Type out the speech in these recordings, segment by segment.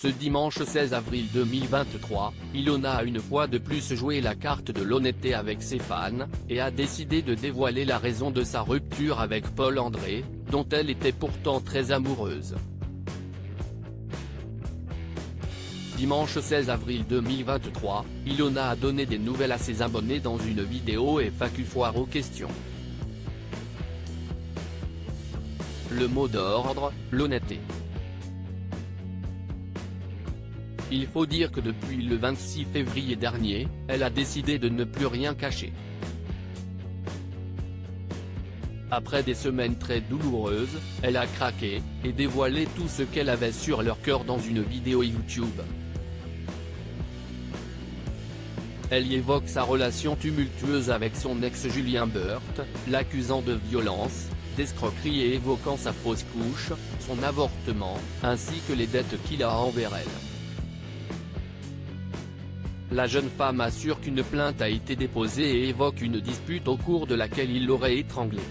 Ce dimanche 16 avril 2023, Ilona a une fois de plus joué la carte de l'honnêteté avec ses fans, et a décidé de dévoiler la raison de sa rupture avec Paul André, dont elle était pourtant très amoureuse. Dimanche 16 avril 2023, Ilona a donné des nouvelles à ses abonnés dans une vidéo et FAQ foire aux questions. Le mot d'ordre, l'honnêteté. Il faut dire que depuis le 26 février dernier, elle a décidé de ne plus rien cacher. Après des semaines très douloureuses, elle a craqué, et dévoilé tout ce qu'elle avait sur leur cœur dans une vidéo YouTube. Elle y évoque sa relation tumultueuse avec son ex Julien Burt, l'accusant de violence, d'escroquerie et évoquant sa fausse couche, son avortement, ainsi que les dettes qu'il a envers elle. La jeune femme assure qu'une plainte a été déposée et évoque une dispute au cours de laquelle il l'aurait étranglée.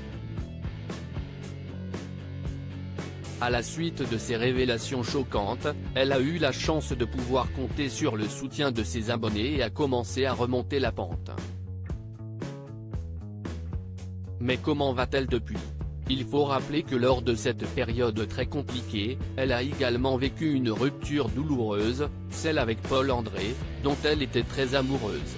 À la suite de ces révélations choquantes, elle a eu la chance de pouvoir compter sur le soutien de ses abonnés et a commencé à remonter la pente. Mais comment va-t-elle depuis ? Il faut rappeler que lors de cette période très compliquée, elle a également vécu une rupture douloureuse, celle avec Paul André, dont elle était très amoureuse.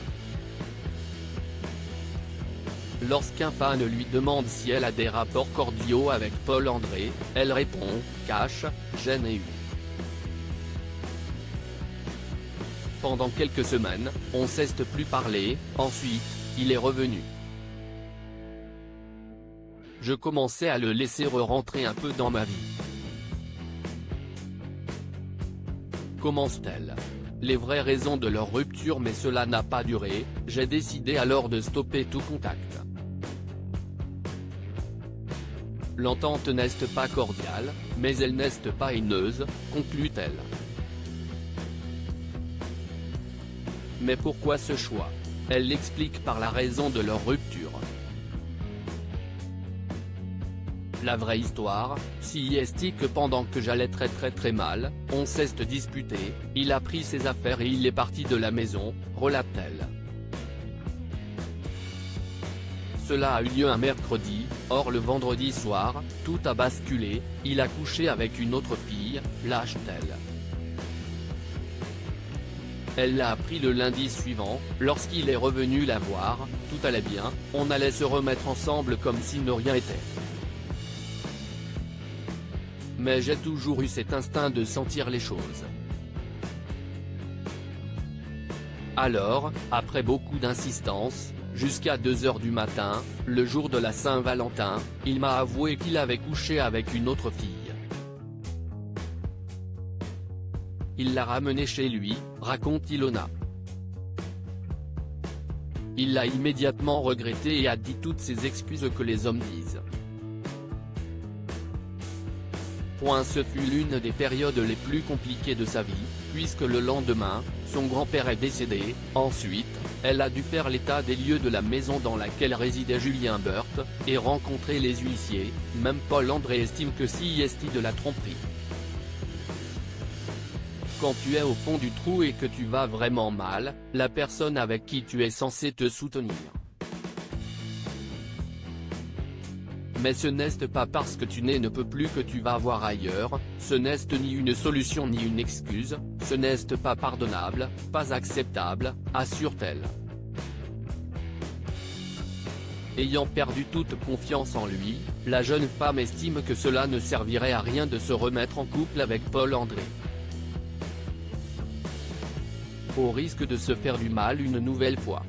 Lorsqu'un fan lui demande si elle a des rapports cordiaux avec Paul André, elle répond « cache, gêne et eu ». Pendant quelques semaines, on s'est plus parlé, ensuite, il est revenu. Je commençais à le laisser rentrer un peu dans ma vie. Commence-t-elle. Les vraies raisons de leur rupture, mais cela n'a pas duré, j'ai décidé alors de stopper tout contact. L'entente n'est pas cordiale, mais elle n'est pas haineuse, conclut-elle. Mais pourquoi ce choix? Elle l'explique par la raison de leur rupture. La vraie histoire, si est que pendant que j'allais très mal, on s'est disputé, il a pris ses affaires et il est parti de la maison, relate-t-elle. Cela a eu lieu un mercredi, or le vendredi soir, tout a basculé, il a couché avec une autre fille, lâche-t-elle. Elle l'a appris le lundi suivant, lorsqu'il est revenu la voir, tout allait bien, on allait se remettre ensemble comme si ne rien était. Mais j'ai toujours eu cet instinct de sentir les choses. Alors, après beaucoup d'insistance, jusqu'à 2 h du matin, le jour de la Saint-Valentin, il m'a avoué qu'il avait couché avec une autre fille. Il l'a ramenée chez lui, raconte Ilona. Il l'a immédiatement regretté et a dit toutes ces excuses que les hommes disent. Ce fut l'une des périodes les plus compliquées de sa vie, puisque le lendemain, son grand-père est décédé. Ensuite, elle a dû faire l'état des lieux de la maison dans laquelle résidait Julien Burt, et rencontrer les huissiers. Même Paul André estime que si est de la tromperie. Quand tu es au fond du trou et que tu vas vraiment mal, la personne avec qui tu es censé te soutenir. Mais ce n'est pas parce que tu ne peux plus que tu vas voir ailleurs, ce n'est ni une solution ni une excuse, ce n'est pas pardonnable, pas acceptable, assure-t-elle. Ayant perdu toute confiance en lui, la jeune femme estime que cela ne servirait à rien de se remettre en couple avec Paul André. Au risque de se faire du mal une nouvelle fois.